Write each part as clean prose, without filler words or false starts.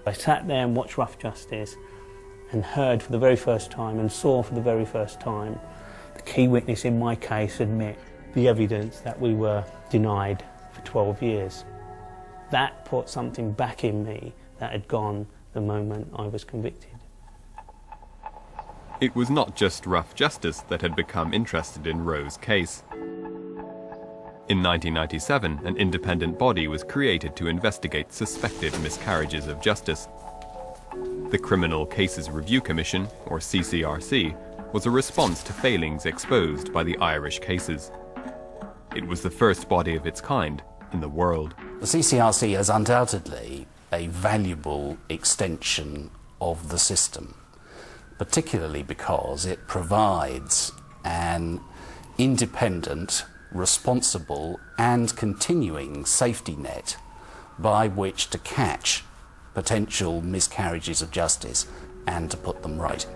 I sat there and watched Rough Justice and heard for the very first time and saw for the very first time the key witness in my case admit the evidence that we were denied for 12 years. That put something back in me that had gone the moment I was convicted. It was not just Rough Justice that had become interested in Rowe's case. In 1997, an independent body was created to investigate suspected miscarriages of justice. The Criminal Cases Review Commission, or CCRC, was a response to failings exposed by the Irish cases. It was the first body of its kind in the world. The CCRC is undoubtedly a valuable extension of the system, particularly because it provides an independent, responsible and continuing safety net by which to catch potential miscarriages of justice and to put them right.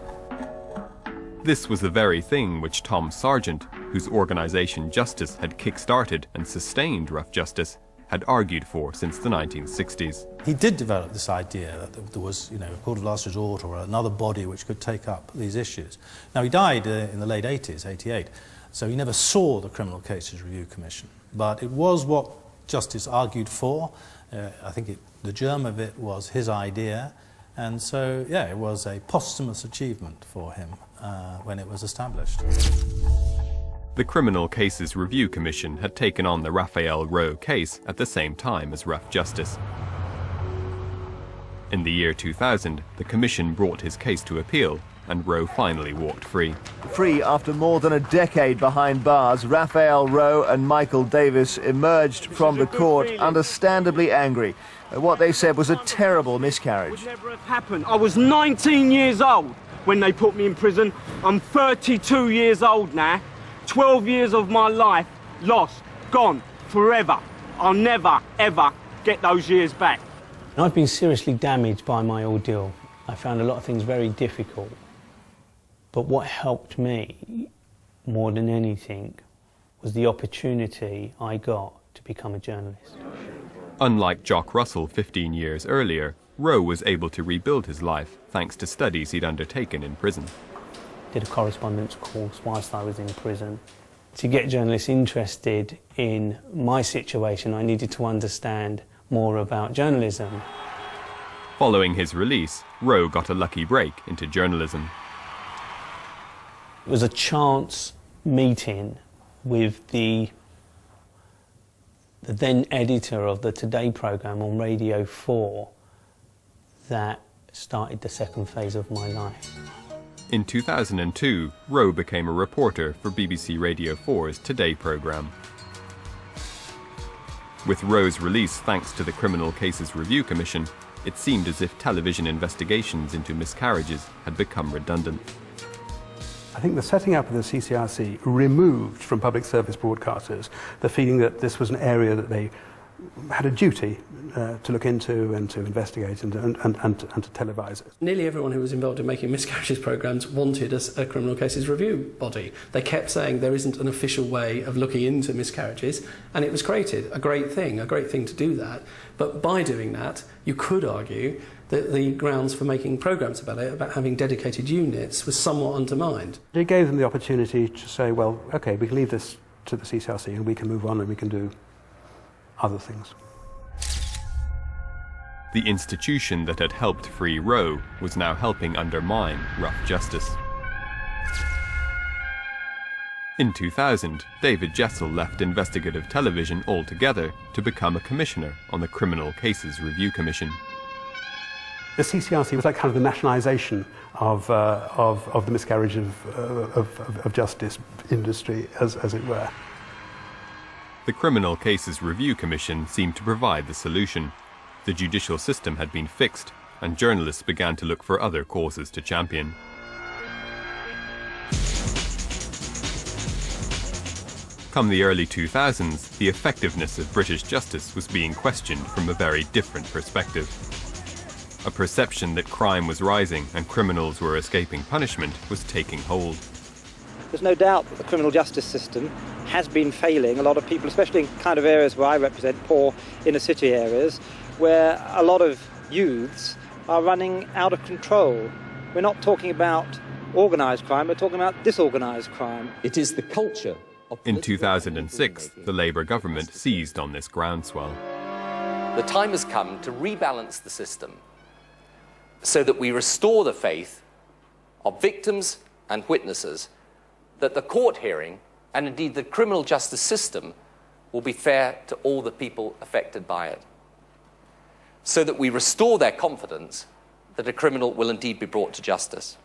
This was the very thing which Tom Sargent, whose organisation Justice had kick-started and sustained Rough Justice, had argued for since the 1960s. He did develop this idea that there was, a court of last resort or another body which could take up these issues. Now, he died in the late 80s, 88, so he never saw the Criminal Cases Review Commission, but it was what Justice argued for. I think the germ of it was his idea, and so, yeah, it was a posthumous achievement for him when it was established. The Criminal Cases Review Commission had taken on the Raphael Rowe case at the same time as Rough Justice. In the year 2000, the Commission brought his case to appeal, and Rowe finally walked free. Free after more than a decade behind bars, Raphael Rowe and Michael Davis emerged from the court understandably angry at what they said was a terrible miscarriage. Would never have happened. I was 19 years old when they put me in prison. I'm 32 years old now. 12 years of my life lost, gone, forever. I'll never, ever get those years back. I've been seriously damaged by my ordeal. I found a lot of things very difficult. But what helped me more than anything was the opportunity I got to become a journalist. Unlike Jock Russell 15 years earlier, Rowe was able to rebuild his life thanks to studies he'd undertaken in prison. Did a correspondence course whilst I was in prison. To get journalists interested in my situation, I needed to understand more about journalism. Following his release, Rowe got a lucky break into journalism. It was a chance meeting with the then editor of the Today programme on Radio 4 that started the second phase of my life. In 2002, Rowe became a reporter for BBC Radio 4's Today programme. With Rowe's release thanks to the Criminal Cases Review Commission, it seemed as if television investigations into miscarriages had become redundant. I think the setting up of the CCRC removed from public service broadcasters the feeling that this was an area that they had a duty to look into and to investigate and to televise it. Nearly everyone who was involved in making miscarriages programmes wanted a criminal cases review body. They kept saying there isn't an official way of looking into miscarriages, and it was created, a great thing to do that. But by doing that, you could argue that the grounds for making programmes about it, about having dedicated units, was somewhat undermined. It gave them the opportunity to say, well, OK, we can leave this to the CCRC and we can move on and we can do other things. The institution that had helped free Rowe was now helping undermine Rough Justice. In 2000, David Jessel left investigative television altogether to become a commissioner on the Criminal Cases Review Commission. The CCRC was like kind of the nationalisation of the miscarriage of justice industry, as it were. The Criminal Cases Review Commission seemed to provide the solution. The judicial system had been fixed, and journalists began to look for other causes to champion. Come the early 2000s, the effectiveness of British justice was being questioned from a very different perspective. A perception that crime was rising and criminals were escaping punishment was taking hold. There's no doubt that the criminal justice system has been failing a lot of people, especially in kind of areas where I represent, poor inner city areas, where a lot of youths are running out of control. We're not talking about organised crime, we're talking about disorganised crime. It is the culture of... In 2006, the Labour government seized on this groundswell. The time has come to rebalance the system so that we restore the faith of victims and witnesses that the court hearing, and indeed the criminal justice system, will be fair to all the people affected by it. So that we restore their confidence that a criminal will indeed be brought to justice.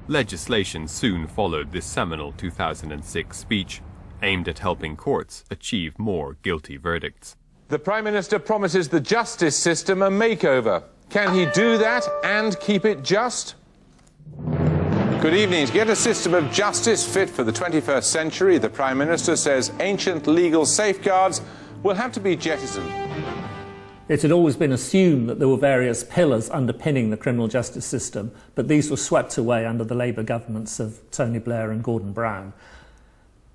Legislation soon followed this seminal 2006 speech, aimed at helping courts achieve more guilty verdicts. The Prime Minister promises the justice system a makeover. Can he do that and keep it just? Good evening. To get a system of justice fit for the 21st century, the Prime Minister says ancient legal safeguards will have to be jettisoned. It had always been assumed that there were various pillars underpinning the criminal justice system, but these were swept away under the Labour governments of Tony Blair and Gordon Brown.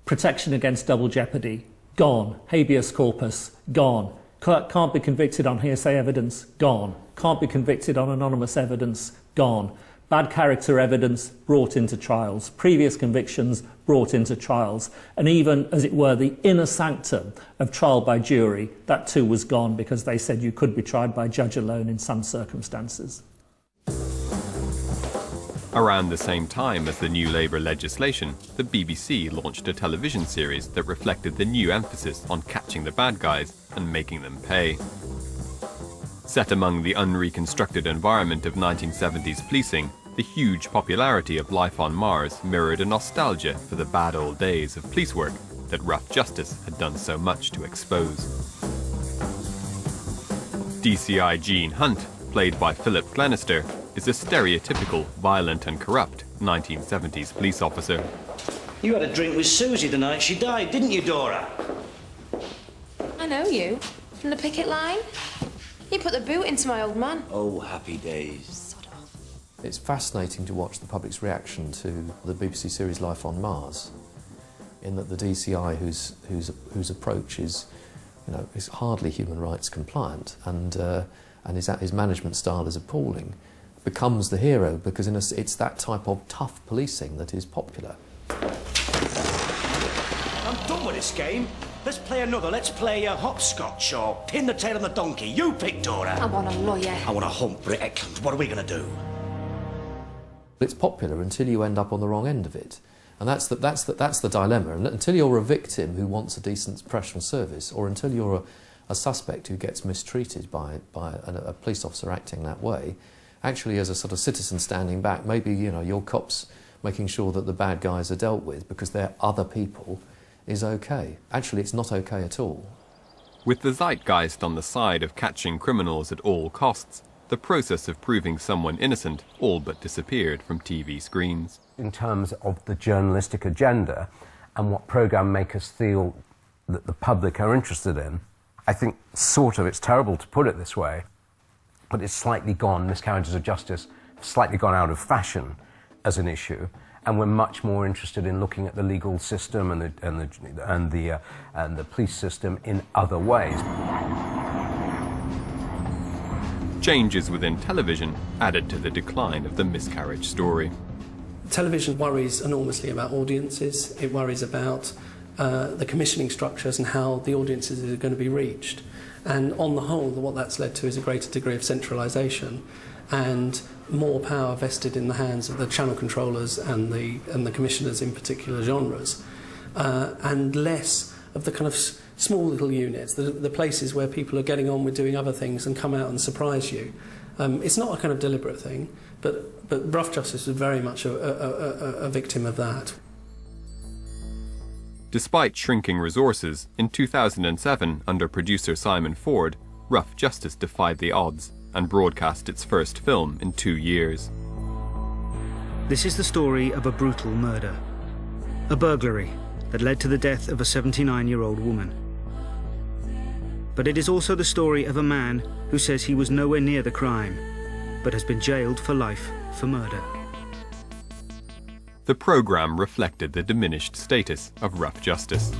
Protection against double jeopardy, gone. Habeas corpus, gone. Can't be convicted on hearsay evidence, gone. Can't be convicted on anonymous evidence, gone. Bad character evidence brought into trials, previous convictions brought into trials, and even, as it were, the inner sanctum of trial by jury, that too was gone because they said you could be tried by judge alone in some circumstances. Around the same time as the new Labour legislation, the BBC launched a television series that reflected the new emphasis on catching the bad guys and making them pay. Set among the unreconstructed environment of 1970s policing, the huge popularity of Life on Mars mirrored a nostalgia for the bad old days of police work that Rough Justice had done so much to expose. DCI Gene Hunt, played by Philip Glenister, is a stereotypical violent and corrupt 1970s police officer. You had a drink with Susie the night she died, didn't you, Dora? I know you. From the picket line. You put the boot into my old man. Oh, happy days. It's fascinating to watch the public's reaction to the BBC series Life on Mars, in that the DCI, whose approach is, is hardly human rights compliant, and his management style is appalling, becomes the hero because it's that type of tough policing that is popular. I'm done with this game. Let's play another. Let's play hopscotch or pin the tail on the donkey. You pick, Dora. I want a lawyer. I want a hump, Brit. Excellent. What are we going to do? It's popular until you end up on the wrong end of it. And that's the dilemma. And until you're a victim who wants a decent professional service, or until you're a suspect who gets mistreated by a police officer acting that way, actually as a sort of citizen standing back, maybe your cops making sure that the bad guys are dealt with because they're other people is okay. Actually, it's not okay at all. With the zeitgeist on the side of catching criminals at all costs, the process of proving someone innocent all but disappeared from TV screens. In terms of the journalistic agenda and what programme makers feel that the public are interested in, I think it's terrible to put it this way, but it's slightly gone, miscarriages of justice, slightly gone out of fashion as an issue, and we're much more interested in looking at the legal system and the police system in other ways. Changes within television added to the decline of the miscarriage story. Television worries enormously about audiences. It worries about the commissioning structures and how the audiences are going to be reached. And on the whole, what that's led to is a greater degree of centralisation and more power vested in the hands of the channel controllers and the commissioners in particular genres, and less of the kind of small little units, the places where people are getting on with doing other things and come out and surprise you. It's not a kind of deliberate thing, but Rough Justice was very much a victim of that. Despite shrinking resources, in 2007, under producer Simon Ford, Rough Justice defied the odds and broadcast its first film in 2 years. This is the story of a brutal murder, a burglary that led to the death of a 79-year-old woman. But it is also the story of a man who says he was nowhere near the crime, but has been jailed for life for murder. The programme reflected the diminished status of Rough Justice.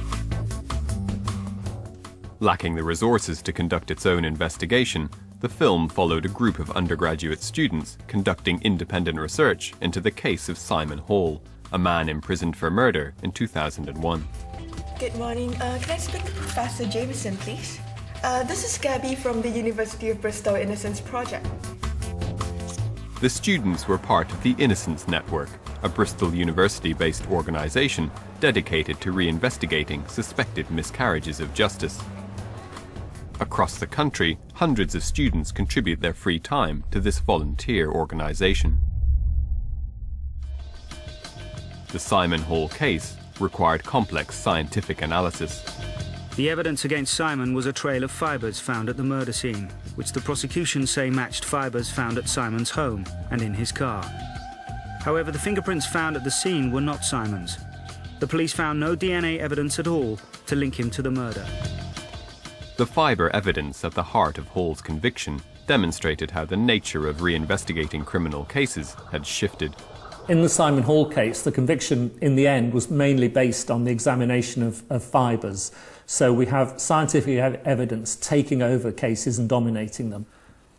Lacking the resources to conduct its own investigation, the film followed a group of undergraduate students conducting independent research into the case of Simon Hall, a man imprisoned for murder in 2001. Good morning. Can I speak to Professor Jameson, please? This is Gabby from the University of Bristol Innocence Project. The students were part of the Innocence Network, a Bristol University-based organisation dedicated to reinvestigating suspected miscarriages of justice. Across the country, hundreds of students contribute their free time to this volunteer organisation. The Simon Hall case required complex scientific analysis. The evidence against Simon was a trail of fibres found at the murder scene, which the prosecution say matched fibres found at Simon's home and in his car. However, the fingerprints found at the scene were not Simon's. The police found no DNA evidence at all to link him to the murder. The fibre evidence at the heart of Hall's conviction demonstrated how the nature of reinvestigating criminal cases had shifted. In the Simon Hall case, the conviction in the end was mainly based on the examination of fibres. So we have scientific evidence taking over cases and dominating them.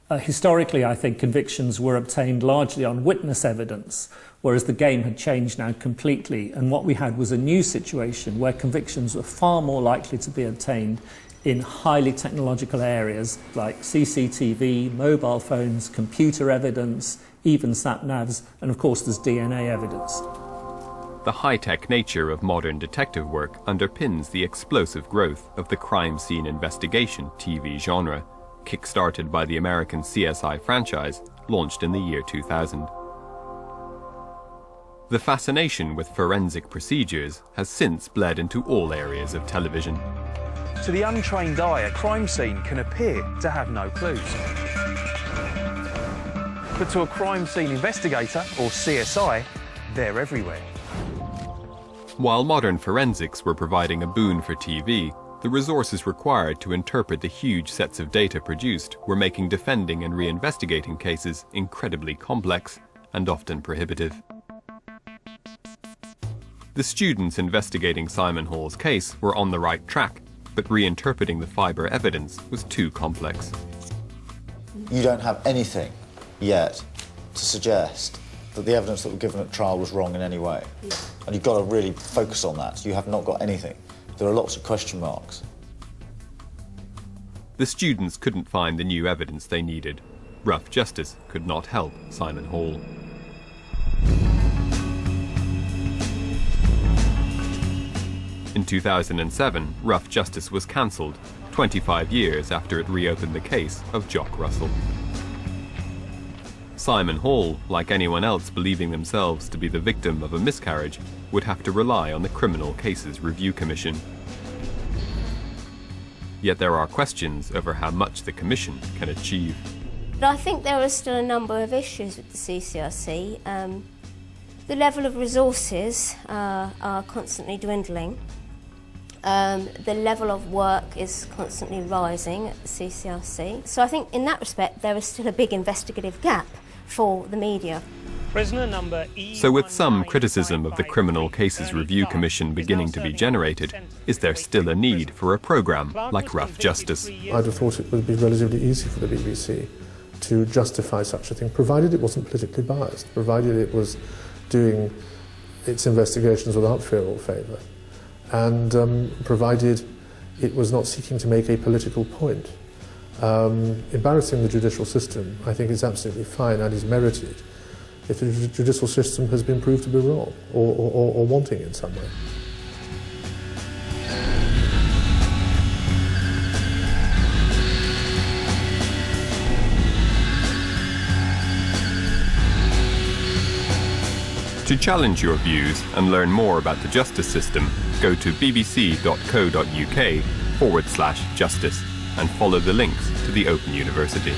Historically, I think convictions were obtained largely on witness evidence, whereas the game had changed now completely. And what we had was a new situation where convictions were far more likely to be obtained in highly technological areas like CCTV, mobile phones, computer evidence, even sat-navs, and of course there's DNA evidence. The high-tech nature of modern detective work underpins the explosive growth of the crime scene investigation TV genre, kick-started by the American CSI franchise, launched in the year 2000. The fascination with forensic procedures has since bled into all areas of television. To the untrained eye, a crime scene can appear to have no clues. But to a crime scene investigator, or CSI, they're everywhere. While modern forensics were providing a boon for TV, the resources required to interpret the huge sets of data produced were making defending and reinvestigating cases incredibly complex and often prohibitive. The students investigating Simon Hall's case were on the right track, but reinterpreting the fibre evidence was too complex. You don't have anything yet to suggest that the evidence that was given at trial was wrong in any way. And you've got to really focus on that. You have not got anything. There are lots of question marks. The students couldn't find the new evidence they needed. Rough justice could not help Simon Hall. In 2007, Rough Justice was cancelled, 25 years after it reopened the case of Jock Russell. Simon Hall, like anyone else believing themselves to be the victim of a miscarriage, would have to rely on the Criminal Cases Review Commission. Yet there are questions over how much the Commission can achieve. But I think there are still a number of issues with the CCRC. The level of resources are constantly dwindling. The level of work is constantly rising at the CCRC. So I think in that respect there is still a big investigative gap for the media. Prisoner number So with some criticism of the Criminal Cases Review Commission beginning to be generated, is there still a need for a programme like Rough Justice? I'd have thought it would be relatively easy for the BBC to justify such a thing, provided it wasn't politically biased, provided it was doing its investigations without fear or favour, and provided it was not seeking to make a political point. Embarrassing the judicial system, I think, is absolutely fine and is merited if the judicial system has been proved to be wrong or wanting in some way. To challenge your views and learn more about the justice system, go to bbc.co.uk/justice and follow the links to the Open University.